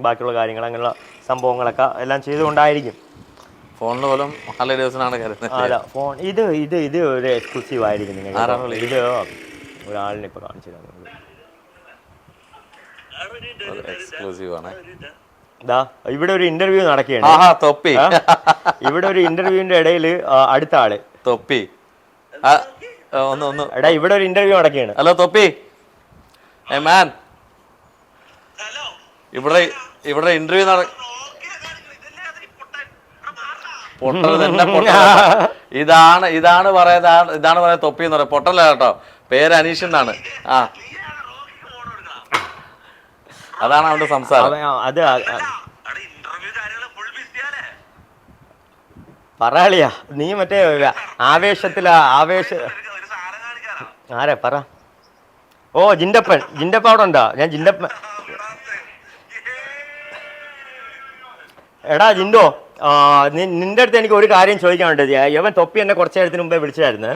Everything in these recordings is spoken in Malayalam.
ബാക്കിയുള്ള കാര്യങ്ങൾ അങ്ങനെയുള്ള സംഭവങ്ങളൊക്കെ എല്ലാം ചെയ്തുകൊണ്ടായിരിക്കും. ഫോണിന് പോലും നല്ല ദിവസമാണ് കരുതുന്നത്. അല്ല ഫോൺ ഇത് ഒരു എക്സ്ക്ലൂസീവ് ആയിരിക്കും നിങ്ങൾക്ക്. ഇത് ഒരാളിനെ ഇപ്പോൾ കാണിച്ചു തരാം. ഇവിടെ ഒരു ഇന്റർവ്യൂ നടക്കുകയാണ്. ഇവിടെ ഒരു ഇന്റർവ്യൂവിന്റെ ഇടയിൽ അടുത്ത ആള് തൊപ്പി എടാ ഇവിടെ ഒരു ഇന്റർവ്യൂ നടക്കുകയാണ്. ഹലോ തൊപ്പി മാൻ, ഇവിടെ ഇന്റർവ്യൂ ഇതാണ് പറയാ തൊപ്പി എന്ന് പറയാം. പൊട്ടല്ല കേട്ടോ, പേര് അനീഷ് എന്നാണ്. അതാണ് അവന്റെ സംസാരം. അത് പറയാളിയാ നീ മറ്റേ ആരെ പറ. ഓ ജിൻഡപ്പ അവിടെ ഉണ്ടോ? ഞാൻ ജിൻഡപ്പ. എടാ ജിൻഡോ, നിന്റെ അടുത്ത് എനിക്ക് ഒരു കാര്യം ചോദിക്കാനുണ്ട്. യവൻ തൊപ്പി എന്നെ കുറച്ച് നേരത്തിന് മുമ്പേ വിളിച്ചായിരുന്നു.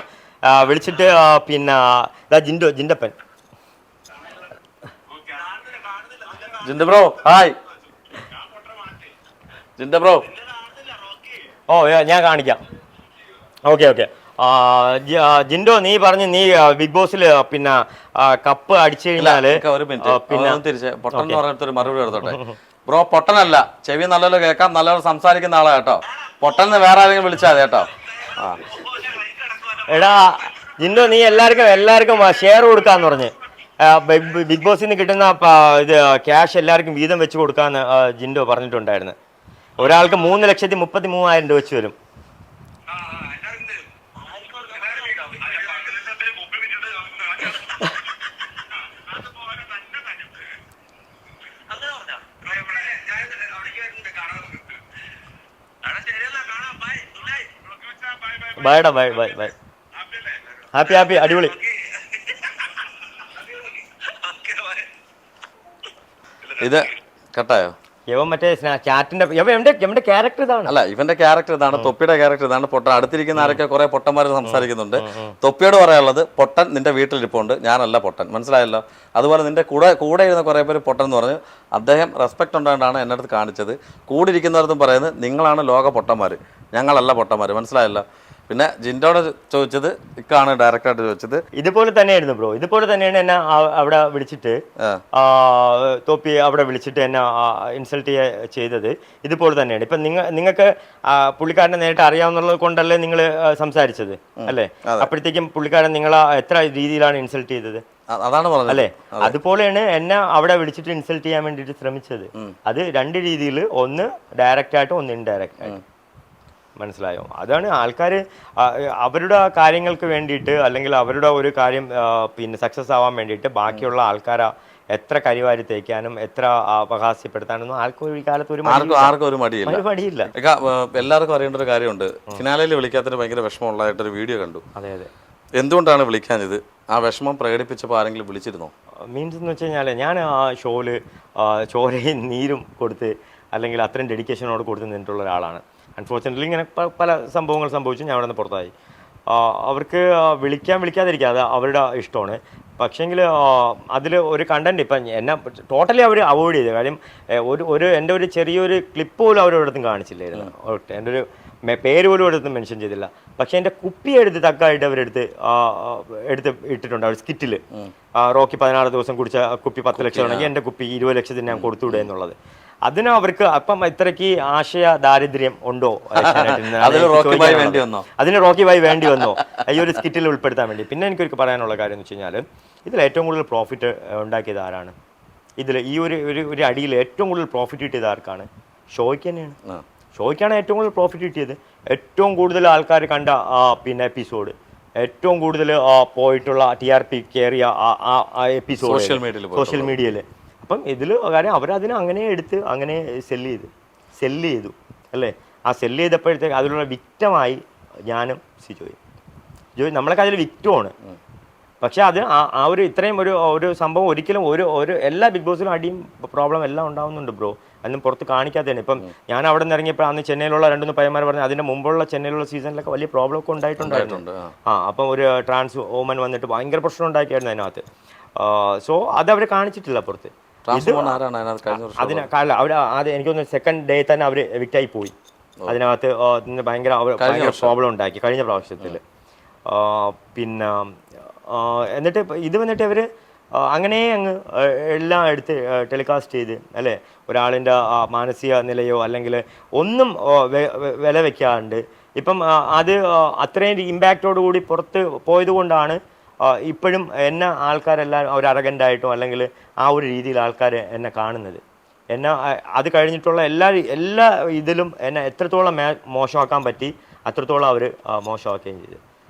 വിളിച്ചിട്ട് പിന്നെ ജിൻഡപ്പൻ ജിൻഡ ബ്രോ ഹായ്. ജിൻഡ ബ്രോ ഓ ഞാൻ കാണിക്കാം. ഓക്കെ ജിൻഡോ, നീ പറഞ്ഞു നീ ബിഗ് ബോസിൽ പിന്നെ കപ്പ് അടിച്ചു കഴിഞ്ഞാല് ഒരു മറുപടി എടുത്തോട്ടെ. ബ്രോ പൊട്ടനല്ല, ചെവി നല്ലപോലെ കേൾക്കാം, നല്ലപോലെ സംസാരിക്കുന്ന ആളാ കേട്ടോ. പൊട്ടന്ന് വേറെ ആരെങ്കിലും വിളിച്ചാൽ കേട്ടോ. എടാ ജിൻഡോ, നീ എല്ലാവർക്കും ഷെയർ കൊടുക്കാന്ന് പറഞ്ഞ് ബിഗ് ബോസിൽ നിന്ന് കിട്ടുന്ന ഇത് ക്യാഷ് എല്ലാവർക്കും വീതം വെച്ച് കൊടുക്കാന്ന് ജിൻഡോ പറഞ്ഞിട്ടുണ്ടായിരുന്നു. ഒരാൾക്ക് 3,33,000 രൂപ വെച്ച് വരും. ബൈ. ഹാപ്പി അടിപൊളി. ഇത് കട്ടായോ? ഇവൻ മറ്റേ ചാറ്റിന്റെ ഇവന്റെ ക്യാരക്ടർ ഇതാണ്. അല്ല, ഇവന്റെ ക്യാരക്ടർ ഇതാണ്, തൊപ്പിയുടെ ക്യാരക്ടർ ഇതാണ്. പൊട്ടൻ അടുത്തിരിക്കുന്ന ആരൊക്കെ കുറെ പൊട്ടന്മാർ സംസാരിക്കുന്നുണ്ട്. തൊപ്പിയോട് പറയാനുള്ളത്, പൊട്ടൻ നിന്റെ വീട്ടിലിരിപ്പുണ്ട്, ഞാനല്ല പൊട്ടൻ, മനസ്സിലായല്ലോ. അതുപോലെ നിന്റെ കൂടെ ഇരുന്ന കുറെ പേര് പൊട്ടൻ എന്ന് പറഞ്ഞു. അദ്ദേഹം റെസ്പെക്ട് ഉണ്ടായിട്ടാണ് എന്നെ അടുത്ത് കാണിച്ചത്. കൂടെ ഇരിക്കുന്നവർക്കും പറയുന്നത് നിങ്ങളാണ് ലോക പൊട്ടന്മാർ, ഞങ്ങളല്ല പൊട്ടന്മാർ, മനസ്സിലായല്ലോ. പിന്നെ ജിൻഡോട് ചോദിച്ചത് ഇക്കാണ് ഡയറക്റ്റായിട്ട് ചോദിച്ചത്. ഇതുപോലെ തന്നെയായിരുന്നു ബ്രോ, ഇതുപോലെ തന്നെയാണ് എന്നെ അവിടെ വിളിച്ചിട്ട് തോപ്പി അവിടെ വിളിച്ചിട്ട് എന്നെ ഇൻസൾട്ട് ചെയ്തത്. ഇതുപോലെ തന്നെയാണ്. ഇപ്പം നിങ്ങൾക്ക് പുള്ളിക്കാരനെ നേരിട്ട് അറിയാവുന്നത് കൊണ്ടല്ലേ നിങ്ങൾ സംസാരിച്ചത് അല്ലേ? അപ്പോഴത്തേക്കും പുള്ളിക്കാരൻ നിങ്ങളെ എത്ര രീതിയിലാണ് ഇൻസൾട്ട് ചെയ്തത്? അതാണ് പറഞ്ഞത് അല്ലേ? അതുപോലെയാണ് എന്നെ അവിടെ വിളിച്ചിട്ട് ഇൻസൾട്ട് ചെയ്യാൻ വേണ്ടിയിട്ട് ശ്രമിച്ചത്. അത് രണ്ട് രീതിയിൽ, ഒന്ന് ഡയറക്റ്റ് ആയിട്ട്, ഒന്ന് ഇൻഡയറക്റ്റ് ആയിട്ട്. മനസ്സിലായോ? അതാണ് ആൾക്കാർ അവരുടെ കാര്യങ്ങൾക്ക് വേണ്ടിയിട്ട്, അല്ലെങ്കിൽ അവരുടെ ഒരു കാര്യം പിന്നെ സക്സസ് ആവാൻ വേണ്ടിയിട്ട് ബാക്കിയുള്ള ആൾക്കാരെ എത്ര കരിവാരി തേക്കാനും എത്ര അപഹാസ്യപ്പെടുത്താനൊന്നും ആർക്കും ഈ കാലത്ത് ഒരു മടിയില്ല. എല്ലാവർക്കും അറിയേണ്ട ഒരു കാര്യമുണ്ട്. ഫിനാലയിൽ വിളിക്കാത്തതിന് ഭയങ്കര വിഷമമുള്ളതായിട്ടൊരു വീഡിയോ കണ്ടു. അതെ. എന്തുകൊണ്ടാണ് വിളിക്കാഞ്ഞത്? ആ വിഷമം പ്രകടിപ്പിച്ചപ്പോൾ ആരെങ്കിലും വിളിച്ചിരുന്നോ? മീൻസ് എന്ന് വെച്ച് കഴിഞ്ഞാൽ ഞാൻ ആ ഷോയില് ചോരയും നീരും കൊടുത്ത് അല്ലെങ്കിൽ അത്രയും ഡെഡിക്കേഷനോട് കൊടുത്ത് നിന്നിട്ടുള്ള ഒരാളാണ്. അൺഫോർച്യുനേറ്റ്ലി ഇങ്ങനെ പല സംഭവങ്ങൾ സംഭവിച്ചു. ഞാൻ അവിടെ നിന്ന് പുറത്തായി. അവർക്ക് വിളിക്കാതിരിക്കുക അത് അവരുടെ ഇഷ്ടമാണ്. പക്ഷേങ്കിൽ അതിൽ ഒരു കണ്ടന്റ് ഇപ്പം എന്നെ ടോട്ടലി അവർ അവോയ്ഡ് ചെയ്തു. കാര്യം എൻ്റെ ഒരു ചെറിയൊരു ക്ലിപ്പ് പോലും അവരോടത്തും കാണിച്ചില്ലായിരുന്നു. എൻ്റെ ഒരു പേര് പോലും ഒരിടത്തും മെൻഷൻ ചെയ്തില്ല. പക്ഷേ എൻ്റെ കുപ്പി തക്കായിട്ട് അവരെടുത്ത് ഇട്ടിട്ടുണ്ട് അവർ സ്കിറ്റിൽ. റോക്കി 16 ദിവസം കുടിച്ച കുപ്പി 10 ലക്ഷം ആണെങ്കിൽ എൻ്റെ കുപ്പി 20 ലക്ഷത്തിന് ഞാൻ കൊടുത്തുവിടുക എന്നുള്ളത്. അതിന് അവർക്ക് അപ്പം ഇത്രയ്ക്ക് ആശയ ദാരിദ്ര്യം ഉണ്ടോ? അതിന് റോക്കി ബായ് വേണ്ടി വന്നോ ഈ ഒരു സ്കിറ്റിൽ ഉൾപ്പെടുത്താൻ വേണ്ടി? പിന്നെ എനിക്കൊരു പറയാനുള്ള കാര്യം എന്ന് വെച്ച് കഴിഞ്ഞാൽ, ഇതിൽ ഏറ്റവും കൂടുതൽ പ്രോഫിറ്റ് ഉണ്ടാക്കിയത് ആരാണ്? ഇതിൽ ഈ ഒരു അടിയിൽ ഏറ്റവും കൂടുതൽ പ്രോഫിറ്റ് കിട്ടിയത് ആർക്കാണ്? ഷോയ്ക്ക് തന്നെയാണ്. ഷോയ്ക്കാണ് ഏറ്റവും കൂടുതൽ പ്രോഫിറ്റ് കിട്ടിയത്. ഏറ്റവും കൂടുതൽ ആൾക്കാർ കണ്ട പിന്നെ എപ്പിസോഡ്, ഏറ്റവും കൂടുതൽ പോയിട്ടുള്ള TRP കയറിയ എപ്പിസോഡ് സോഷ്യൽ മീഡിയയിൽ. അപ്പം ഇതിൽ കാര്യം അവരതിനെ അങ്ങനെ എടുത്ത് അങ്ങനെ സെല്ല് ചെയ്തു അല്ലേ? ആ സെല്ല് ചെയ്തപ്പോഴത്തേക്ക് അതിലുള്ള വിക്റ്റമായി ഞാനും ജോയ് നമ്മളൊക്കെ അതിൽ വിക്റ്റമാണ്. പക്ഷെ അത് ആ ഒരു ഇത്രയും ഒരു സംഭവം ഒരിക്കലും ഒരു എല്ലാ ബിഗ് ബോസിലും അടിയും പ്രോബ്ലം എല്ലാം ഉണ്ടാവുന്നുണ്ട് ബ്രോ. അതൊന്നും പുറത്ത് കാണിക്കാത്തതാണ്. ഇപ്പം ഞാൻ അവിടെ നിന്ന് ഇറങ്ങിയപ്പോൾ അന്ന് ചെന്നൈയിലുള്ള 2-3 പയ്യന്മാർ പറഞ്ഞു അതിൻ്റെ മുമ്പുള്ള ചെന്നൈയിലുള്ള സീസണിലൊക്കെ വലിയ പ്രോബ്ലം ഒക്കെ ഉണ്ടായിട്ടുണ്ടായിരുന്നു. അപ്പം ഒരു ട്രാൻസ് വുമൻ വന്നിട്ട് ഭയങ്കര പ്രശ്നം ഉണ്ടാക്കിയായിരുന്നു അതിനകത്ത്. സോ അത് അവർ കാണിച്ചിട്ടില്ല പുറത്ത്. ട്രാൻസ്ഫോമർ ആരാണ് അതിനകത്ത് കഴിഞ്ഞ വർഷം അതിന് കാല അവർ ആദ്യം എനിക്കൊന്ന് സെക്കൻഡ് ഡേ തന്നെ അവർ എവിക്റ്റായി പോയി. അതിനകത്ത് ഭയങ്കര പ്രോബ്ലം ഉണ്ടാക്കി കഴിഞ്ഞ പ്രാവശ്യത്തിൽ. പിന്നെ എന്നിട്ട് ഇത് വന്നിട്ട് അവർ അങ്ങനെ അങ്ങ് എല്ലാം എടുത്ത് ടെലികാസ്റ്റ് ചെയ്ത് അല്ലേ, ഒരാളിൻ്റെ മാനസിക നിലയോ അല്ലെങ്കിൽ ഒന്നും വില വെക്കാണ്ട് ഇപ്പം അത് അത്രയും ഇമ്പാക്റ്റോടു കൂടി പുറത്ത് പോയത് കൊണ്ടാണ് ഇപ്പോഴും എന്നെ ആൾക്കാരെല്ലാം ഒരു അറഗൻ്റായിട്ടോ അല്ലെങ്കിൽ ആ ഒരു രീതിയിൽ ആൾക്കാർ എന്നെ കാണുന്നത്. എന്നെ അത് കഴിഞ്ഞിട്ടുള്ള എല്ലാ ഇതിലും എന്നെ എത്രത്തോളം മോശമാക്കാൻ പറ്റി അത്രത്തോളം അവർ മോശമാക്കുകയും ചെയ്തു.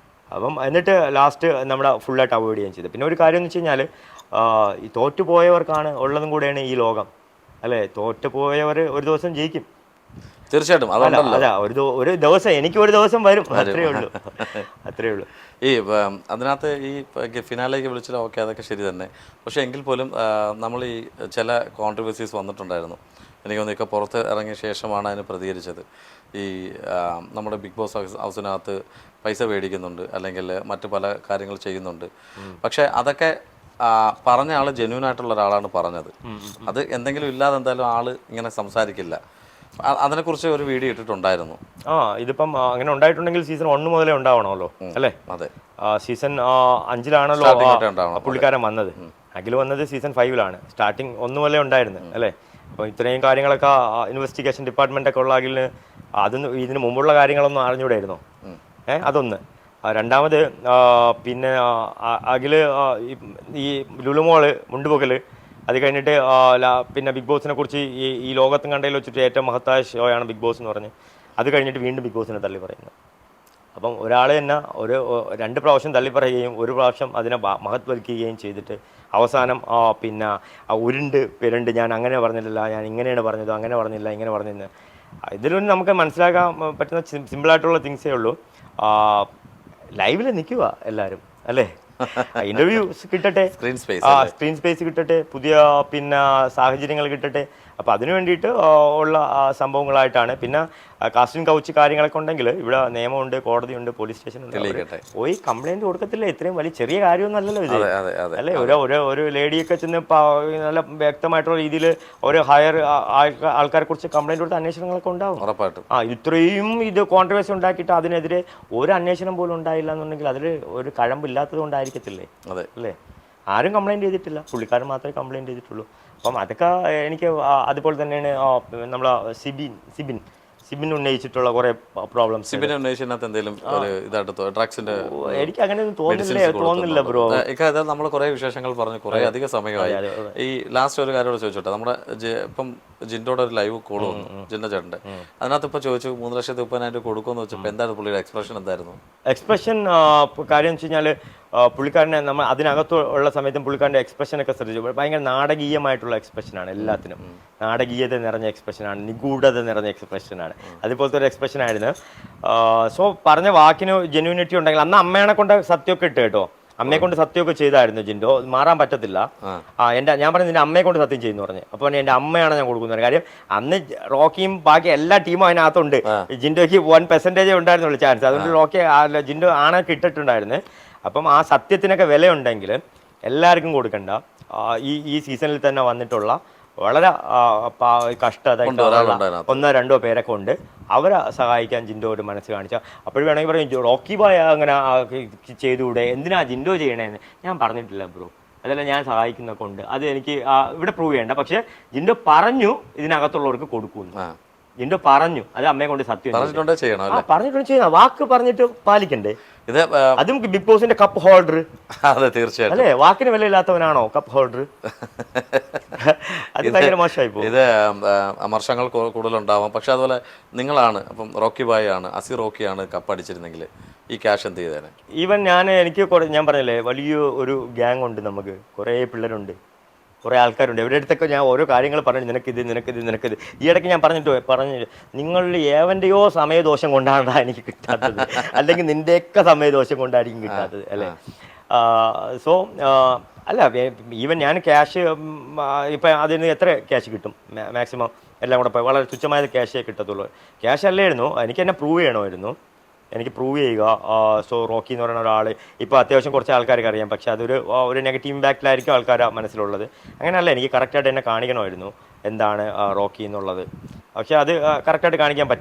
അപ്പം എന്നിട്ട് ലാസ്റ്റ് നമ്മുടെ ഫുള്ളായിട്ട് അവോയ്ഡ് ചെയ്യുകയും ചെയ്തു. പിന്നെ ഒരു കാര്യം എന്ന് വെച്ച് കഴിഞ്ഞാൽ ഈ തോറ്റുപോയവർക്കാണ് ഉള്ളതും കൂടെയാണ് ഈ ലോകം അല്ലേ. തോറ്റുപോയവർ ഒരു ദിവസം ജയിക്കും തീർച്ചയായിട്ടും. അല്ല ഒരു ദിവസം എനിക്ക് ഒരു ദിവസം വരും, അത്രേ ഉള്ളൂ. ഈ അതിനകത്ത് ഈ ഫിനാലേക്ക് വിളിച്ചാൽ ഓക്കെ അതൊക്കെ ശരി തന്നെ. പക്ഷേ എങ്കിൽ പോലും നമ്മൾ ഈ ചില കോൺട്രവേഴ്സീസ് വന്നിട്ടുണ്ടായിരുന്നു. എനിക്ക് തോന്നുന്നു ഇപ്പം പുറത്ത് ഇറങ്ങിയ ശേഷമാണ് അതിന് പ്രതികരിച്ചത്. ഈ നമ്മുടെ ബിഗ് ബോസ് ഹൗസിനകത്ത് പൈസ മേടിക്കുന്നുണ്ട് അല്ലെങ്കിൽ മറ്റു പല കാര്യങ്ങൾ ചെയ്യുന്നുണ്ട്. പക്ഷേ അതൊക്കെ പറഞ്ഞ ആൾ ജെന്യൂൻ ആയിട്ടുള്ള ഒരാളാണ് പറഞ്ഞത്. അത് എന്തെങ്കിലും ഇല്ലാതെ എന്തായാലും ആൾ ഇങ്ങനെ സംസാരിക്കില്ല. അതിനെക്കുറിച്ച് ഒരു വീഡിയോ ഇട്ടിട്ടുണ്ടായിരുന്നു. ഇതിപ്പം അങ്ങനെ ഉണ്ടായിട്ടുണ്ടെങ്കിൽ സീസൺ 1 മുതലേ ഉണ്ടാവണമല്ലോ അല്ലേ. അതെ, സീസൺ 5-ലാണല്ലോ പുള്ളിക്കാരൻ വന്നത്. അഖിൽ വന്നത് സീസൺ 5-ലാണ്. സ്റ്റാർട്ടിങ് 1 മുതലേ ഉണ്ടായിരുന്നു അല്ലേ. അപ്പോൾ ഇത്രയും കാര്യങ്ങളൊക്കെ ഇൻവെസ്റ്റിഗേഷൻ ഡിപ്പാർട്ട്മെൻ്റ് ഒക്കെ ഉള്ള അഖിലിന് അതൊന്നും ഇതിന് മുമ്പുള്ള കാര്യങ്ങളൊന്നും അറിഞ്ഞൂടായിരുന്നോ? അതൊന്ന്. രണ്ടാമത് പിന്നെ അഖിൽ ഈ ലുലുമോള് മുണ്ടുപൊക്കൽ അത് കഴിഞ്ഞിട്ട് പിന്നെ ബിഗ് ബോസിനെ കുറിച്ച് ഈ ലോകത്തും കണ്ടതിൽ വെച്ചിട്ട് ഏറ്റവും മഹത്തായ ഷോയാണ് ബിഗ് ബോസ് എന്ന് പറഞ്ഞ് അത് കഴിഞ്ഞിട്ട് വീണ്ടും ബിഗ് ബോസിനെ തള്ളി പറയുന്നത്. അപ്പം ഒരാൾ തന്നെ 2 പ്രാവശ്യം തള്ളി പറയുകയും 1 പ്രാവശ്യം അതിനെ മഹത്വൽക്കുകയും ചെയ്തിട്ട് അവസാനം പിന്നെ ഉരുണ്ട് പിരണ്ട് ഞാൻ അങ്ങനെ പറഞ്ഞില്ല, ഞാൻ ഇങ്ങനെയാണ് പറഞ്ഞത്, അങ്ങനെ പറഞ്ഞില്ല, ഇങ്ങനെ പറഞ്ഞില്ല. ഇതിലൊന്നും നമുക്ക് മനസ്സിലാക്കാൻ പറ്റുന്ന സിമ്പിളായിട്ടുള്ള തിങ്സേ ഉള്ളൂ. ലൈവിൽ നിൽക്കുക എല്ലാവരും അല്ലേ, ഇന്റർവ്യൂസ് കിട്ടട്ടെ, സ്ക്രീൻ സ്പേസ് കിട്ടട്ടെ, പുതിയ പിന്നെ സാഹചര്യങ്ങൾ കിട്ടട്ടെ. അപ്പോൾ അതിനു വേണ്ടിയിട്ട് ഉള്ള സംഭവങ്ങളായിട്ടാണ്. പിന്നെ കാസ്റ്റിംഗ് കൗച്ച് കാര്യങ്ങളൊക്കെ ഉണ്ടെങ്കിൽ ഇവിടെ നിയമമുണ്ട്, കോടതിയുണ്ട്, പോലീസ് സ്റ്റേഷനുണ്ട്. പോയി കംപ്ലൈൻറ്റ് കൊടുക്കത്തില്ല. ഇത്രയും വലിയ ചെറിയ കാര്യമൊന്നുമല്ലല്ലോ ഇത് അല്ലേ. ഒരു ലേഡിയൊക്കെ ചെന്ന് നല്ല വ്യക്തമായിട്ടുള്ള രീതിയിൽ ഒരു ഹയർ ആൾക്കാരെ കുറിച്ച് കംപ്ലൈൻറ്റ് കൊടുത്ത അന്വേഷണങ്ങളൊക്കെ ഉണ്ടാവും. ഇത്രയും ഇത് കോൺട്രവേഴ്സി ഉണ്ടാക്കിയിട്ട് അതിനെതിരെ ഒരു അന്വേഷണം പോലും ഉണ്ടായില്ല എന്നുണ്ടെങ്കിൽ അതിൽ ഒരു കഴമ്പില്ലാത്തത് കൊണ്ടായിരിക്കത്തില്ലേ അല്ലേ. ആരും കംപ്ലൈൻറ്റ് ചെയ്തിട്ടില്ല, പുള്ളിക്കാരൻ മാത്രമേ കംപ്ലൈൻറ്റ് ചെയ്തിട്ടുള്ളൂ. അപ്പം അതൊക്കെ എനിക്ക് അതുപോലെ തന്നെയാണ് നമ്മൾ സിബിൻ ഉന്നയിച്ചിട്ടുള്ള കുറെ പ്രോബ്ലംസ്. എനിക്ക് അങ്ങനെ തോന്നുന്നില്ല ബ്രോ. നമ്മൾ കുറെ വിശേഷങ്ങൾ പറഞ്ഞു, കുറെ അധികം സമയമായി. ഈ ലാസ്റ്റ് ഒരു കാര്യം ചോദിച്ചോട്ടെ, നമ്മുടെ ഇപ്പം ജിൻഡോടെ ഒരു ലൈവ് കോൾ വന്നു, ജിൻഡോ ചേട്ടൻ്റെ. അതിനകത്ത് ഇപ്പൊ ചോദിച്ചു 3,30,000 കൊടുക്കുമെന്ന് വെച്ചപ്പോൾ എന്താണ് പുള്ളിയുടെ എക്സ്പ്രഷൻ? എന്തായിരുന്നു എക്സ്പ്രഷൻ? കാര്യം വെച്ച് കഴിഞ്ഞാൽ പുള്ളിക്കാരനെ നമ്മൾ അതിനകത്ത് ഉള്ള സമയത്തും പുള്ളിക്കാരൻ്റെ എക്സ്പ്രഷനൊക്കെ ശ്രദ്ധിച്ചു. ഭയങ്കര നാടകീയമായിട്ടുള്ള എക്സ്പ്രഷനാണ്, എല്ലാത്തിനും നാടകീയത നിറഞ്ഞ എക്സ്പ്രഷനാണ്, നിഗൂഢത നിറഞ്ഞ എക്സ്പ്രഷനാണ്. അതുപോലത്തെ ഒരു എക്സ്പ്രഷനായിരുന്നു. സോ പറഞ്ഞ വാക്കിന് ജെന്യൂനിറ്റി ഉണ്ടെങ്കിൽ അന്ന് അമ്മേനെ കൊണ്ട് സത്യമൊക്കെ ഇട്ട് കേട്ടോ, അമ്മയെ കൊണ്ട് സത്യമൊക്കെ ചെയ്തായിരുന്നു ജിൻഡോ. മാറാൻ പറ്റത്തില്ല. ഞാൻ പറഞ്ഞു നിന്റെ അമ്മയെ കൊണ്ട് സത്യം ചെയ്യുന്നു പറഞ്ഞു. അപ്പോൾ എൻ്റെ അമ്മയാണ് ഞാൻ കൊടുക്കുന്നത്. കാര്യം അന്ന് റോക്കിയും ബാക്കി എല്ലാ ടീമും അതിനകത്തുണ്ട്. ജിൻഡോയ്ക്ക് 1% ഉണ്ടായിരുന്നുള്ളൂ ചാൻസ്. അതുകൊണ്ട് റോക്കി ജിൻഡോ ആണൊക്കെ ഇട്ടിട്ടുണ്ടായിരുന്നു. അപ്പം ആ സത്യത്തിനൊക്കെ വിലയുണ്ടെങ്കിൽ എല്ലാവർക്കും കൊടുക്കണ്ട. ഈ സീസണിൽ തന്നെ വന്നിട്ടുള്ള വളരെ കഷ്ടത 1-2 പേരൊക്കെ ഉണ്ട്, അവരെ സഹായിക്കാൻ ജിൻഡോ ഒരു മനസ്സ് കാണിച്ചാൽ അപ്പോഴും വേണമെങ്കിൽ പറയും റോക്കി ബോയ് അങ്ങനെ ചെയ്തുകൂടെ, എന്തിനാ ജിൻഡോ ചെയ്യണേന്ന്. ഞാൻ പറഞ്ഞിട്ടില്ല ബ്രോ, അതെല്ലാം ഞാൻ സഹായിക്കുന്നൊക്കെ ഉണ്ട്. അത് എനിക്ക് ഇവിടെ പ്രൂവ് ചെയ്യേണ്ട. പക്ഷെ ജിൻഡോ പറഞ്ഞു ഇതിനകത്തുള്ളവർക്ക് കൊടുക്കുന്നു. ജിൻഡോ പറഞ്ഞു, അത് അമ്മയെ കൊണ്ട് സത്യം പറഞ്ഞിട്ടുണ്ട് ചെയ്യണം. വാക്ക് പറഞ്ഞിട്ട് പാലിക്കണ്ടേ. ഇത് അതും ബിഗ് ബോസിന്റെ കപ്പ് ഹോൾഡർ. അതെ തീർച്ചയായിട്ടും. അല്ലേ, വാക്കിന് വിലയില്ലാത്തവനാണോ കപ്പ് ഹോൾഡർ? അത് ഭയങ്കര മോശമായി പോകും. ഇത് അമർഷങ്ങൾ കൂടുതലുണ്ടാവാം. പക്ഷെ അതുപോലെ നിങ്ങളാണ്, അപ്പം റോക്കി ബായ് ആണ്, അസി റോക്കിയാണ് കപ്പ് അടിച്ചിരുന്നെങ്കിൽ ഈ ക്യാഷ് എന്ത് ചെയ്തേനെ? ഈവൻ ഞാൻ പറഞ്ഞില്ലേ, വലിയ ഒരു ഗ്യാങ് ഉണ്ട്, നമുക്ക് കുറേ പിള്ളേരുണ്ട്, കുറേ ആൾക്കാരുണ്ട്. ഇവരുടെ അടുത്തൊക്കെ ഞാൻ ഓരോ കാര്യങ്ങൾ പറഞ്ഞു, നിനക്കിത്. ഈ ഇടയ്ക്ക് ഞാൻ പറഞ്ഞു നിങ്ങളിൽ ഏവൻ്റെയോ സമയദോഷം കൊണ്ടാണ് എനിക്ക് കിട്ടാത്തത്, അല്ലെങ്കിൽ നിൻ്റെയൊക്കെ സമയദോഷം കൊണ്ടായിരിക്കും കിട്ടാത്തത് അല്ലേ. സോ അല്ല, ഈവൻ ഞാൻ ക്യാഷ് ഇപ്പം അതിന് എത്ര ക്യാഷ് കിട്ടും മാക്സിമം എല്ലാം കൂടെ വളരെ തുച്ഛമായ ക്യാഷേ കിട്ടത്തുള്ളൂ. ക്യാഷ് അല്ലായിരുന്നു, എനിക്ക് എന്നെ പ്രൂവ് ചെയ്യണമായിരുന്നു. എനിക്ക് പ്രൂവ് ചെയ്യുക. സോ റോക്കി എന്ന് പറയുന്ന ഒരാൾ ഇപ്പോൾ അത്യാവശ്യം കുറച്ച് ആൾക്കാർക്ക് അറിയാം, പക്ഷേ അതൊരു ഒരു നെഗറ്റീവ് ഇമ്പാക്റ്റിലായിരിക്കും ആൾക്കാർ മനസ്സിലുള്ളത്. അങ്ങനെയല്ല, എനിക്ക് കറക്റ്റായിട്ട് എന്നെ കാണിക്കണമായിരുന്നു എന്താണ് റോക്കി എന്നുള്ളത്. പക്ഷേ അത് കറക്റ്റായിട്ട് കാണിക്കാൻ പറ്റും.